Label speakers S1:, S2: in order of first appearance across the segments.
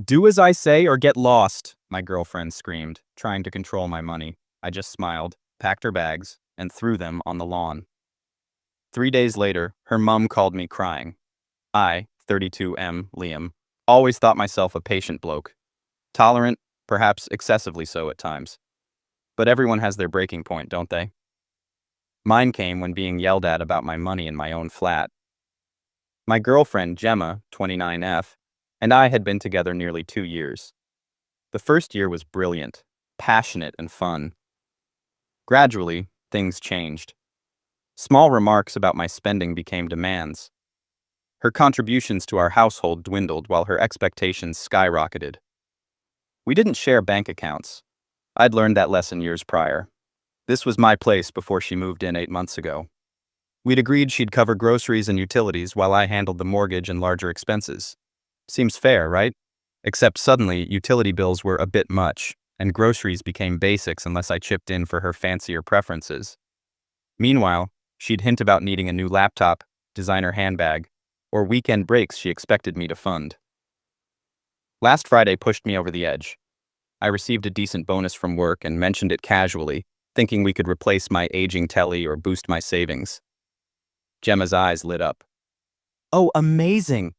S1: Do as I say or get lost, my girlfriend screamed, trying to control my money. I just smiled, packed her bags, and threw them on the lawn. 3 days later, her mum called me crying. I, 32M, Liam, always thought myself a patient bloke. Tolerant, perhaps excessively so at times. But everyone has their breaking point, don't they? Mine came when being yelled at about my money in my own flat. My girlfriend, Gemma, 29F, and I had been together nearly 2 years. The first year was brilliant, passionate, and fun. Gradually, things changed. Small remarks about my spending became demands. Her contributions to our household dwindled while her expectations skyrocketed. We didn't share bank accounts. I'd learned that lesson years prior. This was my place before she moved in 8 months ago. We'd agreed she'd cover groceries and utilities while I handled the mortgage and larger expenses. Seems fair, right? Except suddenly, utility bills were a bit much, and groceries became basics unless I chipped in for her fancier preferences. Meanwhile, she'd hint about needing a new laptop, designer handbag, or weekend breaks she expected me to fund. Last Friday pushed me over the edge. I received a decent bonus from work and mentioned it casually, thinking we could replace my aging telly or boost my savings. Gemma's eyes lit up. Oh, amazing!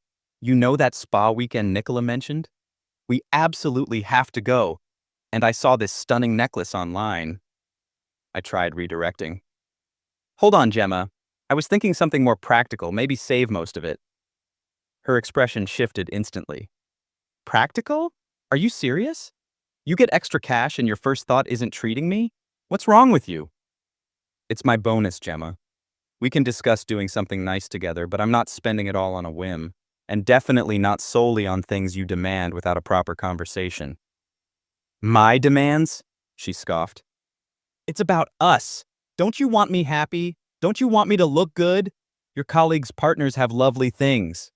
S1: You know that spa weekend Nicola mentioned? We absolutely have to go. And I saw this stunning necklace online. I tried redirecting. Hold on, Gemma. I was thinking something more practical, maybe save most of it. Her expression shifted instantly. Practical? Are you serious? You get extra cash and your first thought isn't treating me? What's wrong with you? It's my bonus, Gemma. We can discuss doing something nice together, but I'm not spending it all on a whim, and definitely not solely on things you demand without a proper conversation. My demands? She scoffed. It's about us. Don't you want me happy? Don't you want me to look good? Your colleagues' partners have lovely things.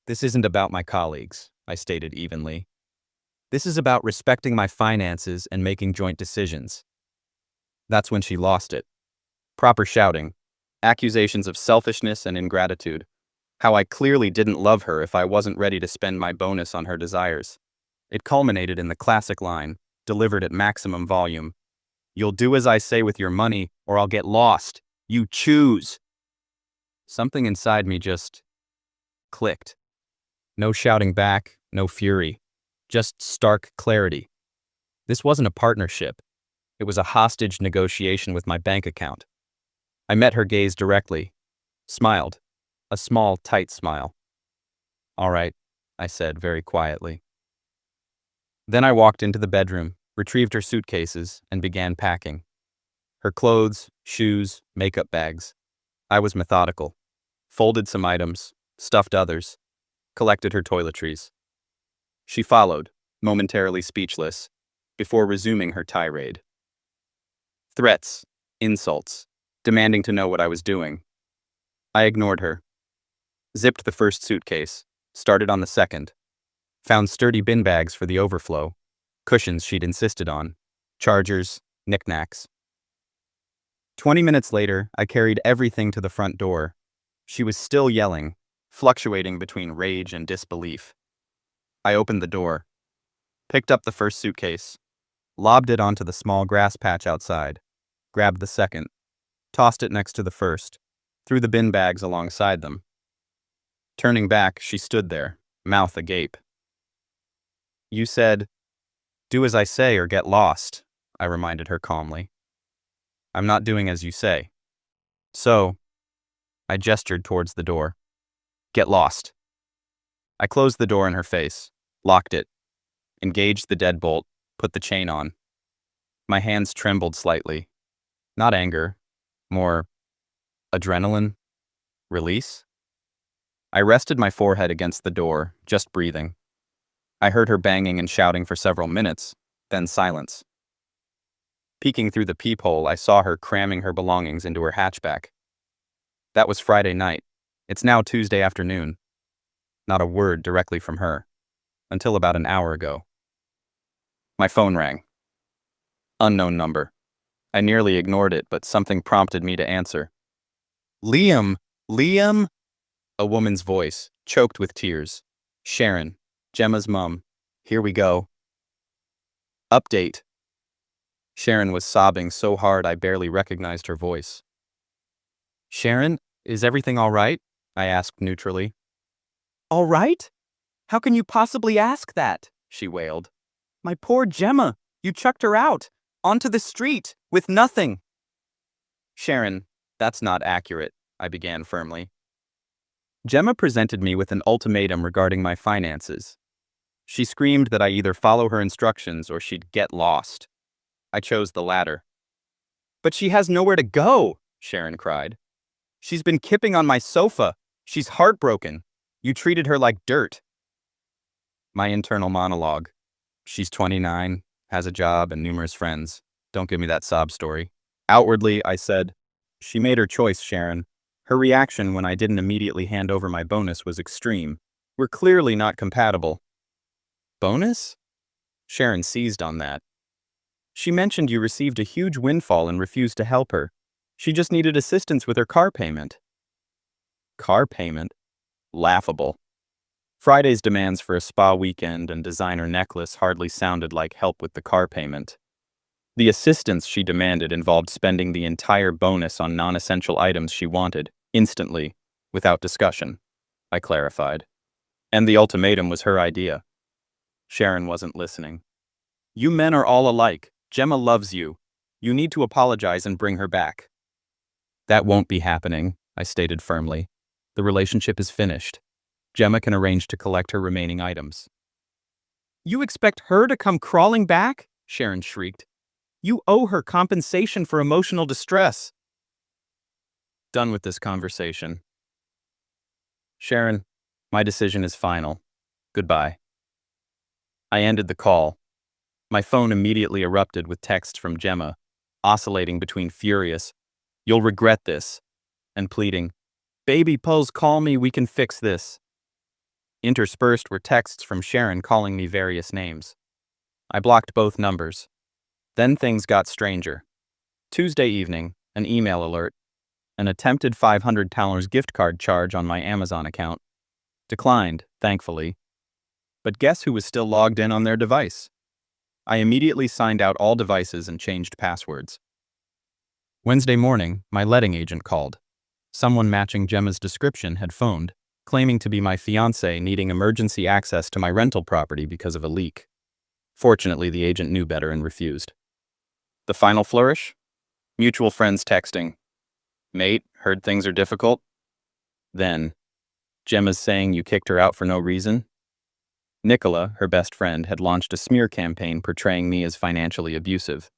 S1: This isn't about my colleagues, I stated evenly. This is about respecting my finances and making joint decisions. That's when she lost it. Proper shouting. Accusations of selfishness and ingratitude. How I clearly didn't love her if I wasn't ready to spend my bonus on her desires. It culminated in the classic line, delivered at maximum volume. You'll do as I say with your money, or I'll get lost. You choose. Something inside me just clicked. No shouting back, no fury. Just stark clarity. This wasn't a partnership. It was a hostage negotiation with my bank account. I met her gaze directly, smiled, a small, tight smile. All right, I said very quietly. Then I walked into the bedroom, retrieved her suitcases, and began packing. Her clothes, shoes, makeup bags. I was methodical. Folded some items, stuffed others, collected her toiletries. She followed, momentarily speechless, before resuming her tirade. Threats, insults, demanding to know what I was doing. I ignored her. Zipped the first suitcase, started on the second. Found sturdy bin bags for the overflow, cushions she'd insisted on, chargers, knickknacks. 20 minutes later, I carried everything to the front door. She was still yelling, fluctuating between rage and disbelief. I opened the door, picked up the first suitcase, lobbed it onto the small grass patch outside, grabbed the second, tossed it next to the first, threw the bin bags alongside them. Turning back, she stood there, mouth agape. You said, do as I say or get lost, I reminded her calmly. I'm not doing as you say. So, I gestured towards the door. Get lost. I closed the door in her face, locked it, engaged the deadbolt, put the chain on. My hands trembled slightly. Not anger, more adrenaline, release. I rested my forehead against the door, just breathing. I heard her banging and shouting for several minutes, then silence. Peeking through the peephole, I saw her cramming her belongings into her hatchback. That was Friday night. It's now Tuesday afternoon. Not a word directly from her, until about an hour ago. My phone rang. Unknown number. I nearly ignored it, but something prompted me to answer. Liam! Liam! A woman's voice, choked with tears. Sharon, Gemma's mum. Here we go. Update. Sharon was sobbing so hard I barely recognized her voice. Sharon, is everything all right? I asked neutrally. All right? How can you possibly ask that? She wailed. My poor Gemma, you chucked her out, onto the street, with nothing. Sharon, that's not accurate, I began firmly. Gemma presented me with an ultimatum regarding my finances. She screamed that I either follow her instructions or she'd get lost. I chose the latter. But she has nowhere to go, Sharon cried. She's been kipping on my sofa. She's heartbroken. You treated her like dirt. My internal monologue. She's 29, has a job and numerous friends. Don't give me that sob story. Outwardly, I said, she made her choice, Sharon. Her reaction when I didn't immediately hand over my bonus was extreme. We're clearly not compatible. Bonus? Sharon seized on that. She mentioned you received a huge windfall and refused to help her. She just needed assistance with her car payment. Car payment? Laughable. Friday's demands for a spa weekend and designer necklace hardly sounded like help with the car payment. The assistance she demanded involved spending the entire bonus on non-essential items she wanted, instantly, without discussion, I clarified. And the ultimatum was her idea. Sharon wasn't listening. You men are all alike. Gemma loves you. You need to apologize and bring her back. That won't be happening, I stated firmly. The relationship is finished. Gemma can arrange to collect her remaining items. You expect her to come crawling back? Sharon shrieked. You owe her compensation for emotional distress. Done with this conversation. Sharon, my decision is final. Goodbye. I ended the call. My phone immediately erupted with texts from Gemma, oscillating between furious, "You'll regret this," and pleading, "Baby Pulse, call me, we can fix this." Interspersed were texts from Sharon calling me various names. I blocked both numbers. Then things got stranger. Tuesday evening, an email alert, an attempted $500 gift card charge on my Amazon account. Declined, thankfully. But guess who was still logged in on their device? I immediately signed out all devices and changed passwords. Wednesday morning, my letting agent called. Someone matching Gemma's description had phoned, claiming to be my fiancé needing emergency access to my rental property because of a leak. Fortunately, the agent knew better and refused. The final flourish? Mutual friends texting. Mate, heard things are difficult? Then, Gemma's saying you kicked her out for no reason? Nicola, her best friend, had launched a smear campaign portraying me as financially abusive.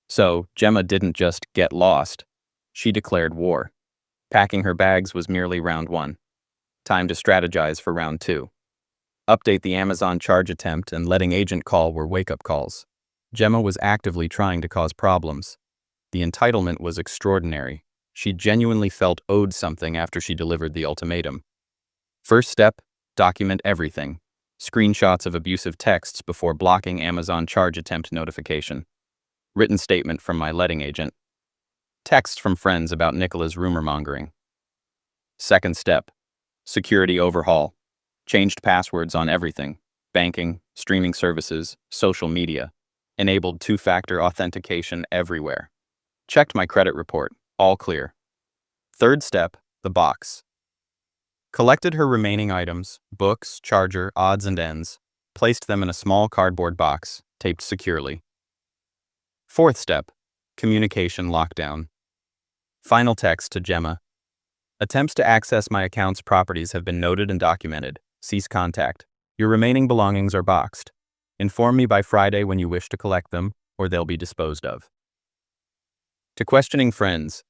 S1: So, Gemma didn't just get lost. She declared war. Packing her bags was merely round one. Time to strategize for round two. Update the Amazon charge attempt and letting agent call were wake-up calls. Gemma was actively trying to cause problems. The entitlement was extraordinary. She genuinely felt owed something after she delivered the ultimatum. First step, document everything. Screenshots of abusive texts before blocking Amazon charge attempt notification. Written statement from my letting agent. Texts from friends about Nicola's rumor-mongering. Second step, security overhaul. Changed passwords on everything. Banking, streaming services, social media. Enabled two-factor authentication everywhere. Checked my credit report. All clear. Third step, the box. Collected her remaining items, books, charger, odds and ends, placed them in a small cardboard box, taped securely. Fourth step, communication lockdown. Final text to Gemma. Attempts to access my account's properties have been noted and documented. Cease contact. Your remaining belongings are boxed. Inform me by Friday when you wish to collect them, or they'll be disposed of. To questioning friends.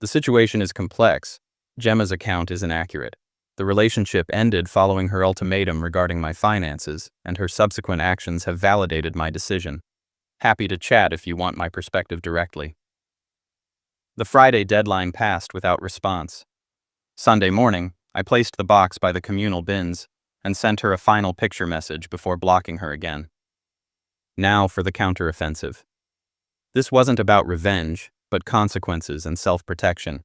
S1: The situation is complex. Gemma's account is inaccurate. The relationship ended following her ultimatum regarding my finances, and her subsequent actions have validated my decision. Happy to chat if you want my perspective directly. The Friday deadline passed without response. Sunday morning, I placed the box by the communal bins and sent her a final picture message before blocking her again. Now for the counteroffensive. This wasn't about revenge, but consequences and self-protection.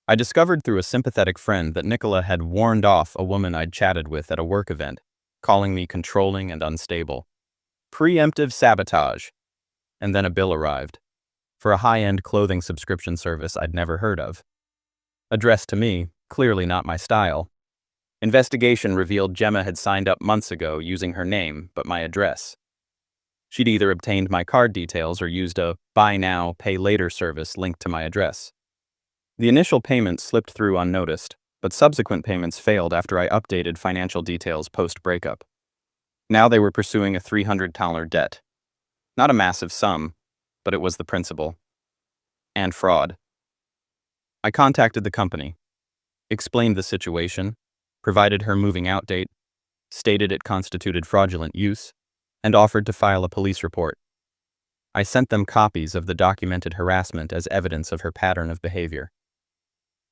S1: I discovered through a sympathetic friend that Nicola had warned off a woman I'd chatted with at a work event, calling me controlling and unstable. Preemptive sabotage. And then a bill arrived for a high-end clothing subscription service I'd never heard of. Addressed to me, clearly not my style. Investigation revealed Gemma had signed up months ago using her name, but my address. She'd either obtained my card details or used a buy now, pay later service linked to my address. The initial payment slipped through unnoticed, but subsequent payments failed after I updated financial details post-breakup. Now they were pursuing a $300 debt. Not a massive sum, but it was the principal. And fraud. I contacted the company, explained the situation, provided her moving out date, stated it constituted fraudulent use, and offered to file a police report. I sent them copies of the documented harassment as evidence of her pattern of behavior.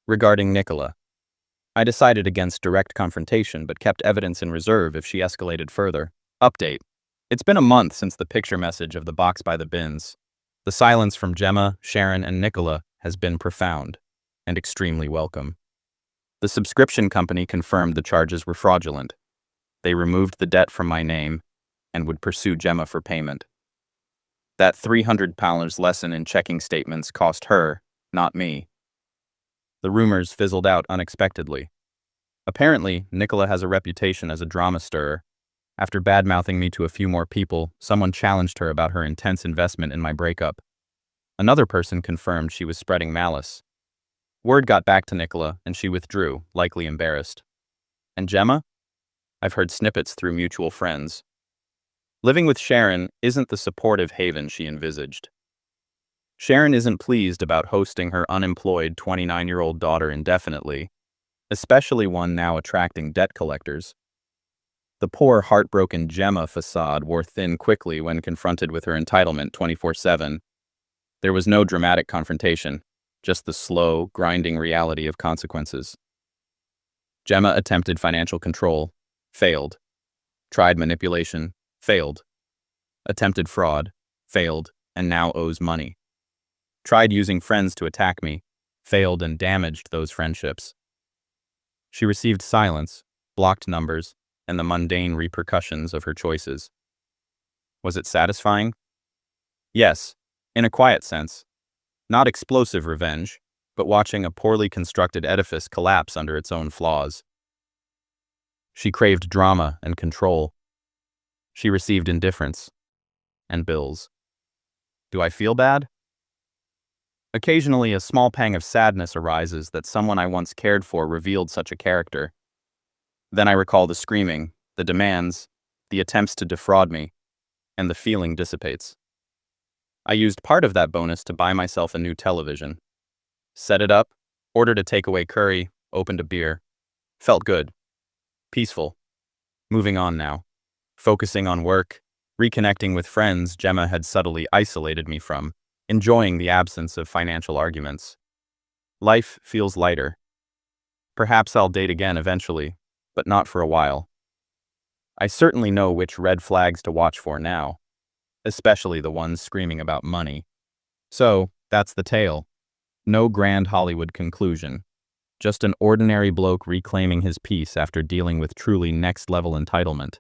S1: Regarding Nicola, I decided against direct confrontation but kept evidence in reserve if she escalated further. Update. It's been a month since the picture message of the box by the bins. The silence from Gemma, Sharon, and Nicola has been profound and extremely welcome. The subscription company confirmed the charges were fraudulent. They removed the debt from my name and would pursue Gemma for payment. That £300 lesson in checking statements cost her, not me. The rumors fizzled out unexpectedly. Apparently, Nicola has a reputation as a drama stirrer. After bad-mouthing me to a few more people, someone challenged her about her intense investment in my breakup. Another person confirmed she was spreading malice. Word got back to Nicola, and she withdrew, likely embarrassed. And Gemma? I've heard snippets through mutual friends. Living with Sharon isn't the supportive haven she envisaged. Sharon isn't pleased about hosting her unemployed 29-year-old daughter indefinitely, especially one now attracting debt collectors. The poor, heartbroken Gemma facade wore thin quickly when confronted with her entitlement 24/7. There was no dramatic confrontation, just the slow, grinding reality of consequences. Gemma attempted financial control, failed. Tried manipulation, failed. Attempted fraud, failed, and now owes money. Tried using friends to attack me, failed and damaged those friendships. She received silence, blocked numbers, and the mundane repercussions of her choices. Was it satisfying? Yes, in a quiet sense. Not explosive revenge, but watching a poorly constructed edifice collapse under its own flaws. She craved drama and control. She received indifference and bills. Do I feel bad? Occasionally, a small pang of sadness arises that someone I once cared for revealed such a character. Then I recall the screaming, the demands, the attempts to defraud me, and the feeling dissipates. I used part of that bonus to buy myself a new television. Set it up, ordered a takeaway curry, opened a beer. Felt good. Peaceful. Moving on now. Focusing on work, reconnecting with friends Gemma had subtly isolated me from, enjoying the absence of financial arguments. Life feels lighter. Perhaps I'll date again eventually, but not for a while. I certainly know which red flags to watch for now, especially the ones screaming about money. So, that's the tale. No grand Hollywood conclusion. Just an ordinary bloke reclaiming his peace after dealing with truly next-level entitlement.